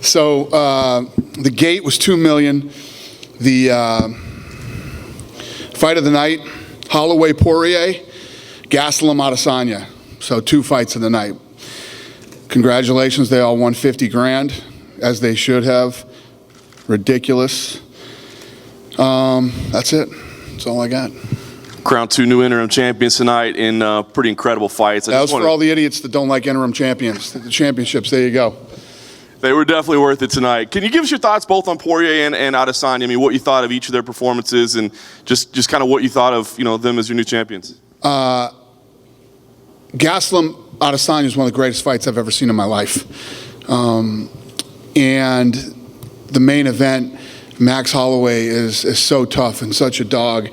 So the gate was $2 million. The fight of the night, Holloway Poirier, Gastelum Adesanya. So 2 fights of the night. Congratulations, they all won 50 grand, as they should have. Ridiculous. That's it. That's all I got. Crowned 2 new interim champions tonight in pretty incredible fights. That was for all the idiots that don't like interim champions. The championships, there you go. They were definitely worth it tonight. Can you give us your thoughts both on Poirier and Adesanya? I mean, what you thought of each of their performances and just kind of what you thought of, them as your new champions? Gastelum Adesanya is one of the greatest fights I've ever seen in my life. And the main event, Max Holloway is so tough and such a dog.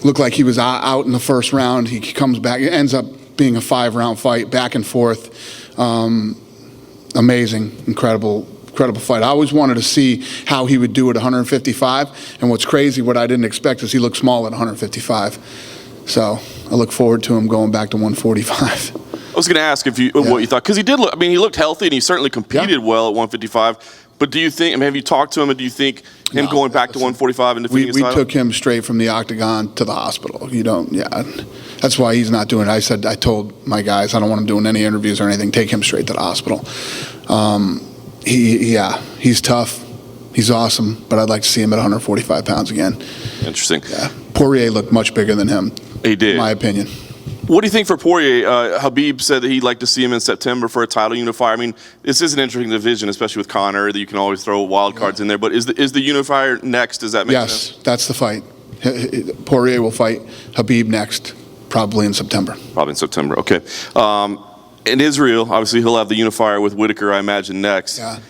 Looked like he was out in the first round. He comes back. It ends up being a 5-round fight, back and forth. Amazing, incredible fight. I always wanted to see how he would do at 155. And what's crazy, what I didn't expect, is he looked small at 155. So I look forward to him going back to 145. I was going to ask what you thought, because he did look. I mean, he looked healthy and he certainly competed well at 155. But do you think? I mean, have you talked to him, and do you think him going back to 145 and defeating his title? We took him straight from the octagon to the hospital. You don't. Yeah, that's why he's not doing it. I told my guys, I don't want him doing any interviews or anything. Take him straight to the hospital. He's tough. He's awesome. But I'd like to see him at 145 pounds again. Interesting. Yeah. Poirier looked much bigger than him. He did. In my opinion. What do you think for Poirier? Habib said that he'd like to see him in September for a title unifier. I mean, this is an interesting division, especially with Conor, that you can always throw wild cards in there. But is the unifier next? Does that make sense? Yes, that's the fight. Poirier will fight Habib next, probably in September. Probably in September, okay. In Israel, obviously he'll have the unifier with Whitaker, I imagine, next. Yeah.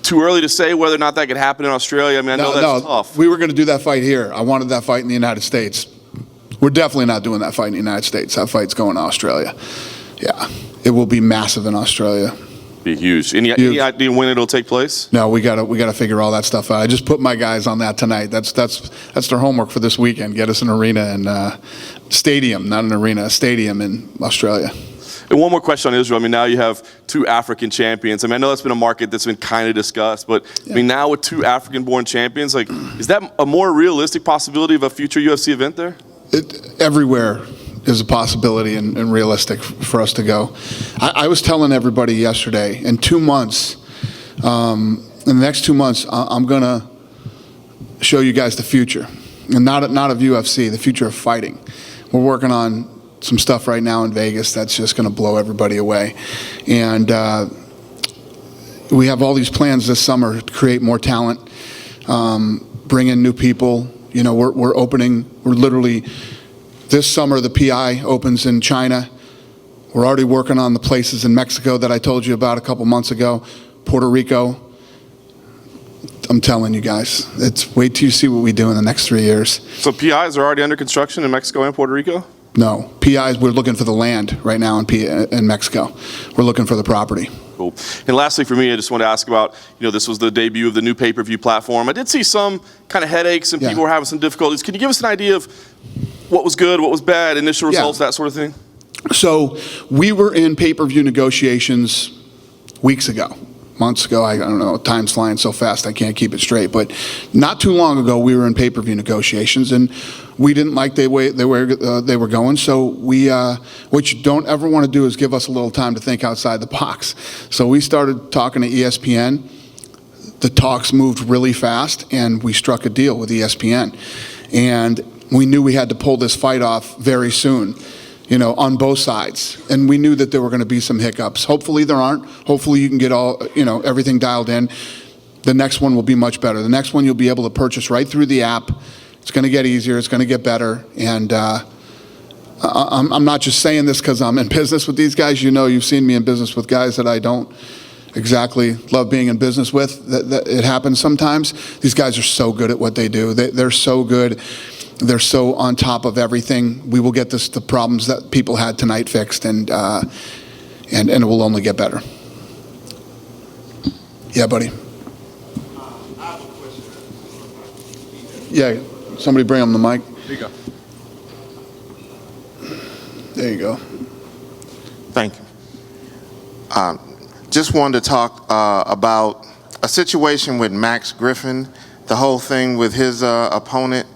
Too early to say whether or not that could happen in Australia. I mean, I know that's tough. We were going to do that fight here. I wanted that fight in the United States. We're definitely not doing that fight in the United States. That fight's going to Australia. Yeah, it will be massive in Australia. Be huge. Any idea when it'll take place? No, we gotta figure all that stuff out. I just put my guys on that tonight. That's their homework for this weekend. Get us an arena and stadium, not an arena, a stadium in Australia. And one more question on Israel. I mean, now you have 2 African champions. I mean, I know that's been a market that's been kind of discussed, but I mean, now with 2 African-born champions, like, is that a more realistic possibility of a future UFC event there? Everywhere is a possibility and realistic for us to go. I was telling everybody yesterday, in 2 months, in the next 2 months, I'm going to show you guys the future. And not of UFC, the future of fighting. We're working on some stuff right now in Vegas that's just going to blow everybody away. And we have all these plans this summer to create more talent, bring in new people. We're literally, this summer the PI opens in China. We're already working on the places in Mexico that I told you about a couple months ago, Puerto Rico. I'm telling you guys, wait till you see what we do in the next 3 years. So PIs are already under construction in Mexico and Puerto Rico? No, PIs, we're looking for the land right now in Mexico. We're looking for the property. Cool. And lastly for me, I just want to ask about, this was the debut of the new pay-per-view platform. I did see some kind of headaches and people were having some difficulties. Can you give us an idea of what was good, what was bad, initial results, that sort of thing? So we were in pay-per-view negotiations months ago. I don't know, time's flying so fast I can't keep it straight. But not too long ago, we were in pay-per-view negotiations, and we didn't like the way they were going. So what you don't ever want to do is give us a little time to think outside the box. So we started talking to ESPN. The talks moved really fast, and we struck a deal with ESPN. And we knew we had to pull this fight off very soon. On both sides. And we knew that there were going to be some hiccups. Hopefully there aren't. Hopefully you can get everything dialed in. The next one will be much better. The next one you'll be able to purchase right through the app. It's going to get easier. It's going to get better. And I'm not just saying this because I'm in business with these guys. You've seen me in business with guys that I don't exactly love being in business with. That it happens sometimes. These guys are so good at what they do. They're so good. They're so on top of everything. We will get the problems that people had tonight fixed, and it will only get better. Yeah, buddy. I have a question. Yeah, somebody bring him the mic. There you go. There you go. Thank you. Just wanted to talk about a situation with Max Griffin, the whole thing with his opponent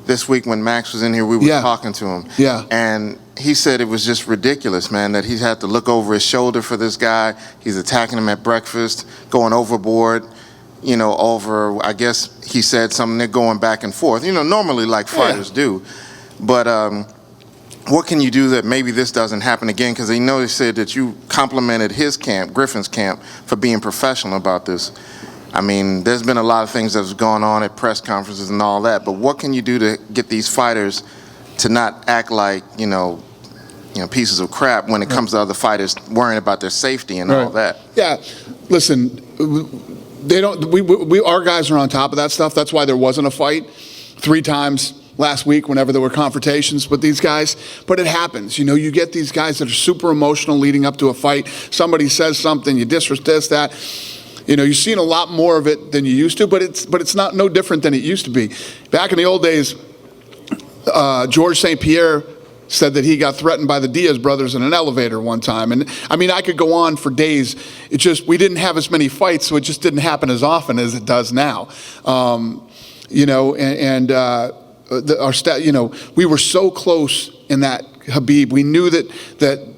this week when Max was in here, we were talking to him. Yeah. And he said it was just ridiculous, man, that he had to look over his shoulder for this guy. He's attacking him at breakfast, going overboard, you know, over, I guess he said something, they're going back and forth, you know, normally like fighters do. But what can you do that maybe this doesn't happen again? Because they said that you complimented his camp, Griffin's camp, for being professional about this. I mean, there's been a lot of things that's gone on at press conferences and all that, but what can you do to get these fighters to not act like, you know, pieces of crap when it comes to other fighters worrying about their safety and all that? Yeah, listen, they don't. Our guys are on top of that stuff. That's why there wasn't a fight 3 times last week whenever there were confrontations with these guys. But it happens. You know, you get these guys that are super emotional leading up to a fight. Somebody says something, you disrespect that. You know, you've seen a lot more of it than you used to, but it's not no different than it used to be. Back in the old days, George St. Pierre said that he got threatened by the Diaz brothers in an elevator one time. And I mean, I could go on for days. It just, we didn't have as many fights, so it just didn't happen as often as it does now. You know, you know, we were so close in that Khabib. We knew that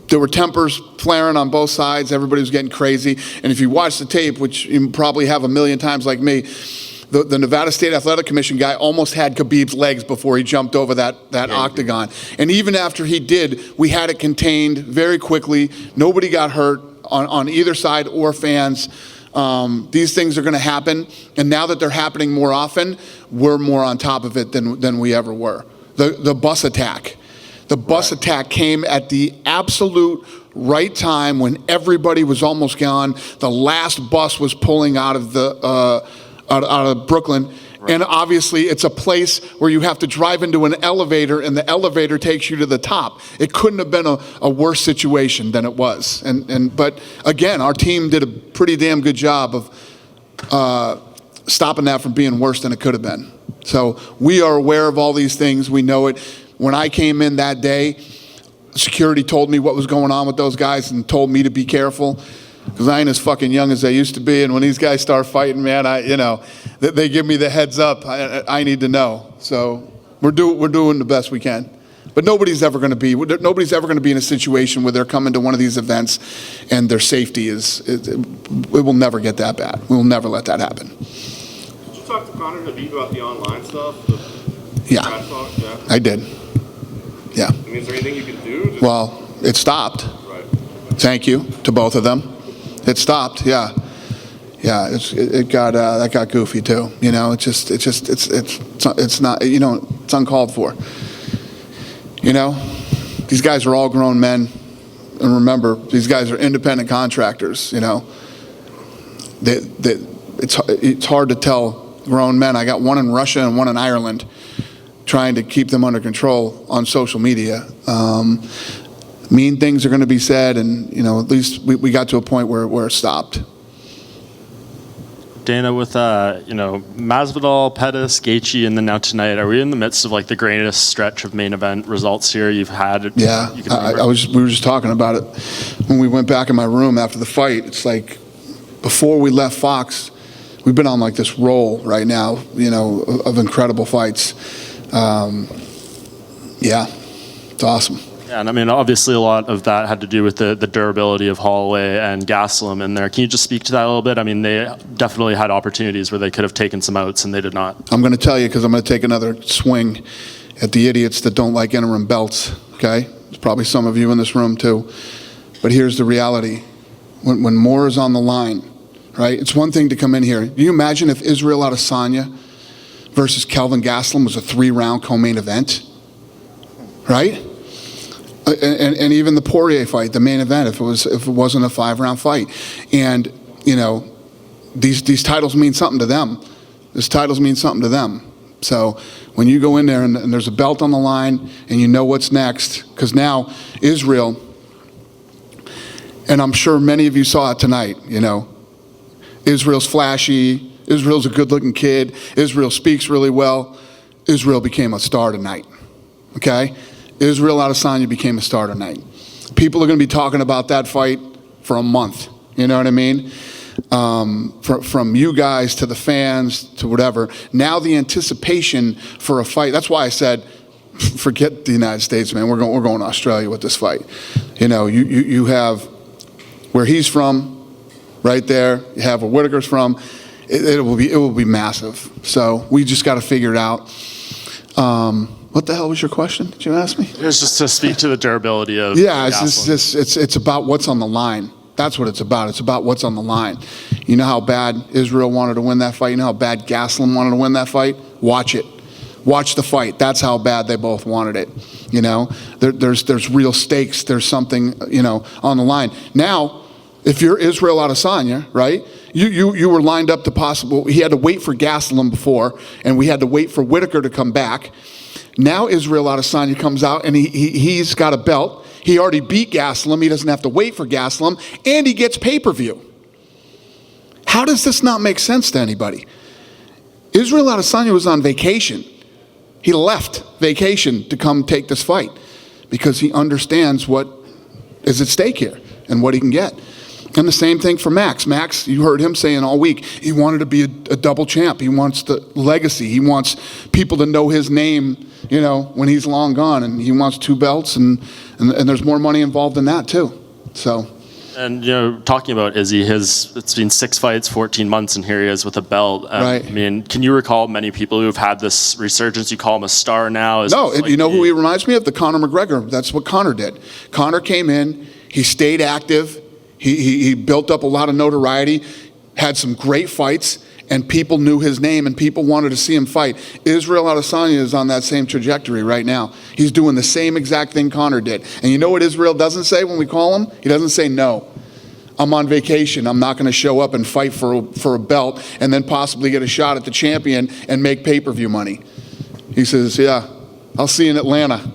there were tempers flaring on both sides. Everybody was getting crazy. And if you watch the tape, which you probably have a million times like me, the Nevada State Athletic Commission guy almost had Khabib's legs before he jumped over that octagon. And even after he did, we had it contained very quickly. Nobody got hurt on either side or fans. These things are going to happen. And now that they're happening more often, we're more on top of it than we ever were. The bus attack. The bus attack came at the absolute right time when everybody was almost gone. The last bus was pulling out of out of Brooklyn. Right. And obviously it's a place where you have to drive into an elevator and the elevator takes you to the top. It couldn't have been a worse situation than it was. But again, our team did a pretty damn good job of stopping that from being worse than it could have been. So we are aware of all these things. We know it. When I came in that day, security told me what was going on with those guys and told me to be careful. Because I ain't as fucking young as I used to be, and when these guys start fighting, man, they give me the heads up. I need to know. So we're doing the best we can. But nobody's ever going to be in a situation where they're coming to one of these events and their safety it will never get that bad. We will never let that happen. Did you talk to Conor Khabib about the online stuff? Yeah, I did. Yeah. I mean, is there anything you can do? Well, it stopped. Right. Thank you to both of them. It stopped. Yeah. It got that got goofy too. You know, it's not. You know, it's uncalled for. You know, these guys are all grown men, and remember, these guys are independent contractors. You know, it's hard to tell grown men. I got one in Russia and one in Ireland, trying to keep them under control on social media. Mean things are going to be said, and you know, at least we got to a point where it stopped. Dana, with Masvidal, Pettis, Gaethje, and then now tonight, are we in the midst of like the greatest stretch of main event results here you've had? Yeah, we were just talking about it when we went back in my room after the fight. It's like before we left Fox, we've been on like this roll right now, you know, of incredible fights. Yeah, it's awesome. Yeah, and I mean, obviously a lot of that had to do with the durability of Holloway and Gastelum in there. Can you just speak to that a little bit? I mean, they definitely had opportunities where they could have taken some outs, and they did not. I'm going to tell you because I'm going to take another swing at the idiots that don't like interim belts, okay? There's probably some of you in this room too. But here's the reality. When more is on the line, right, it's one thing to come in here. Can you imagine if Israel Adesanya versus Kelvin Gastelum was a 3-round co-main event, right? And even the Poirier fight, the main event, if it wasn't a 5-round fight. And, you know, these titles mean something to them. These titles mean something to them. So when you go in there and there's a belt on the line and you know what's next, because now Israel, and I'm sure many of you saw it tonight, you know, Israel's flashy, Israel's a good-looking kid, Israel speaks really well. Israel became a star tonight, okay? Israel Adesanya became a star tonight. People are going to be talking about that fight for a month. You know what I mean? from you guys to the fans to whatever. Now the anticipation for a fight. That's why I said, forget the United States, man. We're going to Australia with this fight. You know, you have where he's from, right there. You have where Whitaker's from. It will be massive. So we just got to figure it out. What the hell was your question? Did you ask me? It was just to speak to the durability of. Yeah, it's about what's on the line. That's what it's about. It's about what's on the line. You know how bad Israel wanted to win that fight? You know how bad Gastelum wanted to win that fight? Watch it. Watch the fight. That's how bad they both wanted it. You know, there's real stakes. There's something, you know, on the line. Now, if you're Israel Adesanya, right? You were lined up to possible. He had to wait for Gastelum before, and we had to wait for Whitaker to come back. Now Israel Adesanya comes out, and he's got a belt. He already beat Gastelum. He doesn't have to wait for Gastelum, and he gets pay-per-view. How does this not make sense to anybody? Israel Adesanya was on vacation. He left vacation to come take this fight because he understands what is at stake here and what he can get. And the same thing for Max. Max, you heard him saying all week, he wanted to be a double champ. He wants the legacy. He wants people to know his name, you know, when he's long gone. And he wants 2 belts, and there's more money involved in that too. So. And, you know, talking about Izzy, it's been 6 fights, 14 months, and here he is with a belt. Right. I mean, can you recall many people who have had this resurgence? You call him a star now? No, you know who he reminds me of? The Conor McGregor. That's what Conor did. Conor came in, he stayed active, he built up a lot of notoriety, had some great fights, and people knew his name and people wanted to see him fight. Israel Adesanya is on that same trajectory right now. He's doing the same exact thing Conor did. And you know what Israel doesn't say when we call him? He doesn't say no. I'm on vacation. I'm not going to show up and fight for a belt and then possibly get a shot at the champion and make pay-per-view money. He says, yeah, I'll see you in Atlanta.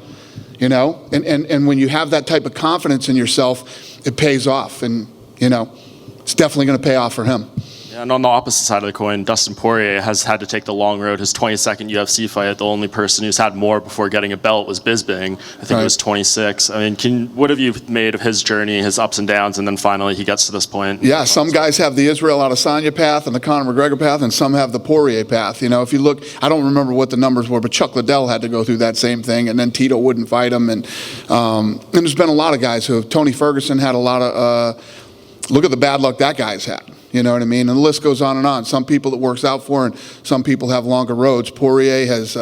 You know, and when you have that type of confidence in yourself, it pays off. And, you know, it's definitely going to pay off for him. Yeah, and on the opposite side of the coin, Dustin Poirier has had to take the long road. His 22nd UFC fight, the only person who's had more before getting a belt was Bisping. I think it was 26. I mean, what have you made of his journey, his ups and downs, and then finally he gets to this point? Yeah, some guys have the Israel Adesanya path and the Conor McGregor path, and some have the Poirier path. You know, if you look, I don't remember what the numbers were, but Chuck Liddell had to go through that same thing, and then Tito wouldn't fight him. And there's been a lot of guys who have, Tony Ferguson had a lot of, look at the bad luck that guy's had. You know what I mean? And the list goes on and on. Some people it works out for, and some people have longer roads. Poirier has,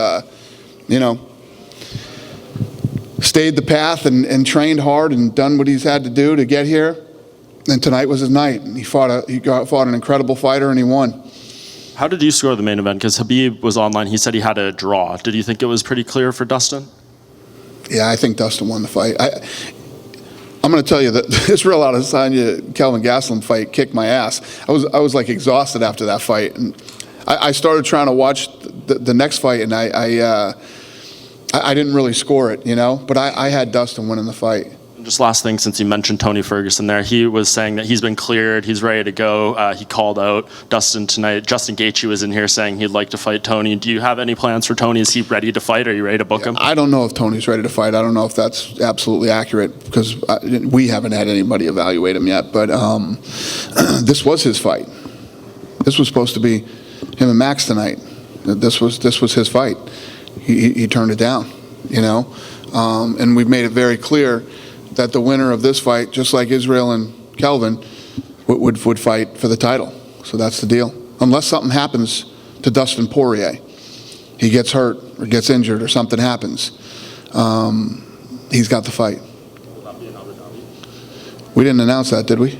you know, stayed the path and trained hard and done what he's had to do to get here. And tonight was his night. And he fought an incredible fighter, and he won. How did you score the main event? Because Khabib was online. He said he had a draw. Did you think it was pretty clear for Dustin? Yeah, I think Dustin won the fight. I'm going to tell you that Israel Adesanya Kelvin Gastelum fight kicked my ass. I was like exhausted after that fight, and I started trying to watch the next fight, and I didn't really score it, you know. But I had Dustin winning the fight. Just last thing, since you mentioned Tony Ferguson there, he was saying that he's been cleared, he's ready to go. He called out Dustin tonight. Justin Gaethje was in here saying he'd like to fight Tony. Do you have any plans for Tony? Is he ready to fight? Are you ready to book him? I don't know if Tony's ready to fight. I don't know if that's absolutely accurate because we haven't had anybody evaluate him yet. But this was his fight. This was supposed to be him and Max tonight. This was his fight. He turned it down, you know. And we've made it very clear that the winner of this fight, just like Israel and Kelvin, would fight for the title. So that's the deal. Unless something happens to Dustin Poirier, he gets hurt or gets injured or something happens, he's got the fight. Will that be in Abu Dhabi? We didn't announce that, did we?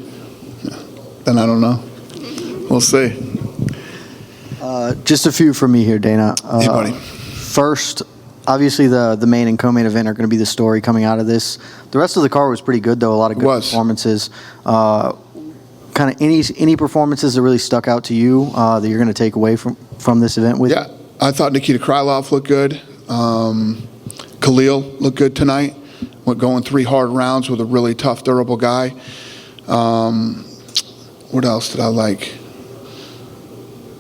Yeah. Then I don't know. We'll see. Just a few from me here, Dana. Hey, buddy. First, obviously the main and co-main event are going to be the story coming out of this. The rest of the card was pretty good, though. A lot of good performances. Kind of any performances that really stuck out to you that you're going to take away from this event with? Yeah, I thought Nikita Krylov looked good. Khalil looked good tonight. Went going 3 hard rounds with a really tough, durable guy. What else did I like?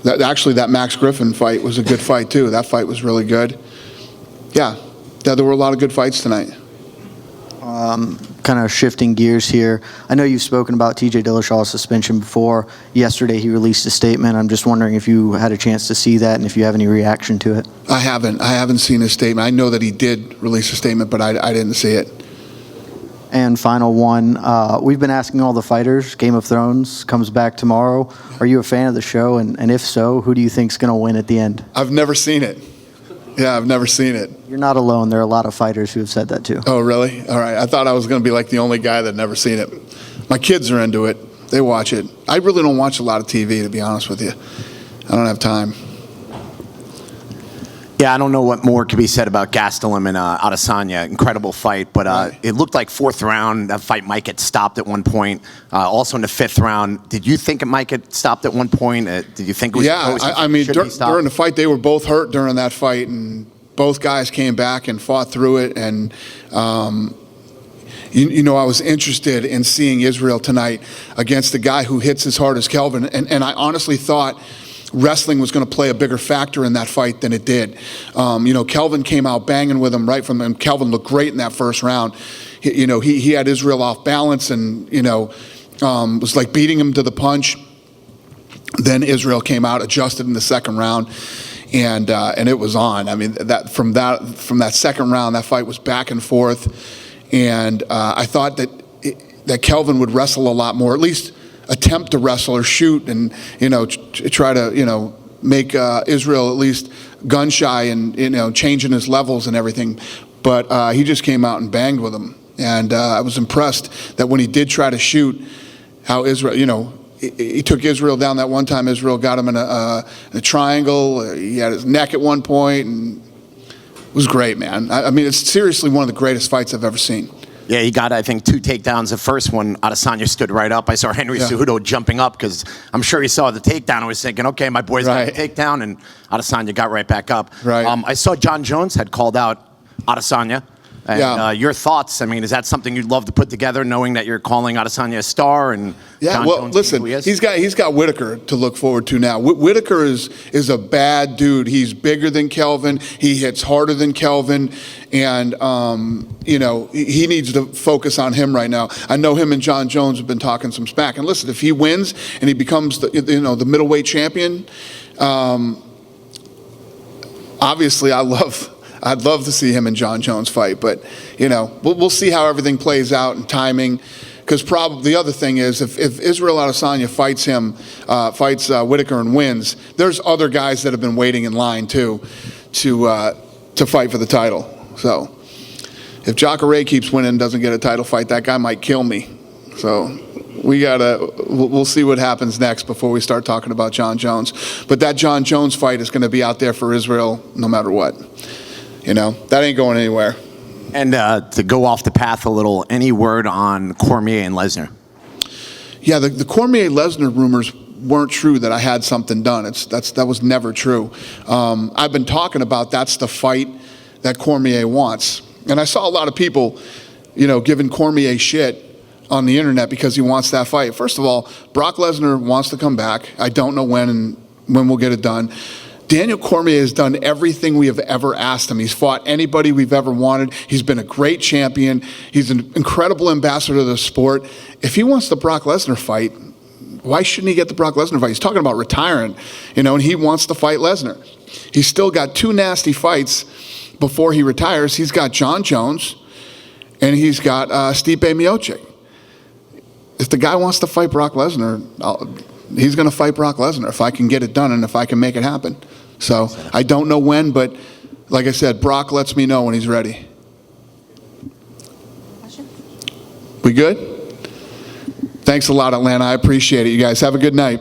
That Max Griffin fight was a good fight, too. That fight was really good. Yeah, there were a lot of good fights tonight. kind of shifting gears here. I know you've spoken about TJ Dillashaw's suspension before. Yesterday he released a statement. I'm just wondering if you had a chance to see that and if you have any reaction to it. I haven't seen his statement. I know that he did release a statement, but I didn't see it. And final one, we've been asking all the fighters, Game of Thrones comes back tomorrow. Are you a fan of the show? And if so, who do you think's going to win at the end? I've never seen it. Yeah, I've never seen it. You're not alone. There are a lot of fighters who have said that too. Oh, really? All right. I thought I was going to be like the only guy that never seen it. My kids are into it. They watch it. I really don't watch a lot of TV, to be honest with you. I don't have time. Yeah, I don't know what more could be said about Gastelum and Adesanya. Incredible fight, but it looked like fourth round, that fight might get stopped at one point. Also in the fifth round, did you think it might get stopped at one point? Did you think it was close? I mean, during the fight, they were both hurt during that fight, and both guys came back and fought through it. And, you know, I was interested in seeing Israel tonight against a guy who hits as hard as Kelvin, and I honestly thought wrestling was going to play a bigger factor in that fight than it did. You know, Kelvin came out banging with him right from him. Kelvin looked great in that first round. He had Israel off balance and, was like beating him to the punch. Then Israel came out, adjusted in the second round, and it was on. I mean, from that second round, that fight was back and forth, and I thought that Kelvin would wrestle a lot more, at least attempt to wrestle or shoot and, try to, make Israel at least gun shy and, changing his levels and everything. But he just came out and banged with him. And I was impressed that when he did try to shoot, how Israel, he took Israel down that one time. Israel got him in a triangle. He had his neck at one point, and it was great, man. I mean, it's seriously one of the greatest fights I've ever seen. Yeah, he got, I think, 2 takedowns. The first one, Adesanya stood right up. I saw Henry Cejudo jumping up because I'm sure he saw the takedown and was thinking, okay, my boy's got a takedown, and Adesanya got right back up. Right. I saw John Jones had called out Adesanya. And your thoughts, I mean, is that something you'd love to put together, knowing that you're calling Adesanya a star? And John Jones listen, he's got Whitaker to look forward to now. Whitaker is a bad dude. He's bigger than Kelvin. He hits harder than Kelvin, and he needs to focus on him right now. I know him and John Jones have been talking some smack. And listen, if he wins and he becomes the middleweight champion, obviously I'd love to see him and John Jones fight, but we'll see how everything plays out and timing. Because probably the other thing is, if Israel Adesanya fights Whitaker and wins, there's other guys that have been waiting in line too to fight for the title. So if Jacare keeps winning and doesn't get a title fight, that guy might kill me. So we'll see what happens next before we start talking about John Jones. But that John Jones fight is going to be out there for Israel no matter what. That ain't going anywhere. And to go off the path a little, any word on Cormier and Lesnar? Yeah, the Cormier-Lesnar rumors weren't true that I had something done. That was never true. I've been talking about that's the fight that Cormier wants. And I saw a lot of people, giving Cormier shit on the internet because he wants that fight. First of all, Brock Lesnar wants to come back. I don't know when we'll get it done. Daniel Cormier has done everything we have ever asked him. He's fought anybody we've ever wanted. He's been a great champion. He's an incredible ambassador to the sport. If he wants the Brock Lesnar fight, why shouldn't he get the Brock Lesnar fight? He's talking about retiring, and he wants to fight Lesnar. He's still got 2 nasty fights before he retires. He's got John Jones, and he's got Stipe Miocic. If the guy wants to fight Brock Lesnar, he's going to fight Brock Lesnar if I can get it done and if I can make it happen. So I don't know when, but like I said, Brock lets me know when he's ready. We good? Thanks a lot, Atlanta. I appreciate it. You guys have a good night.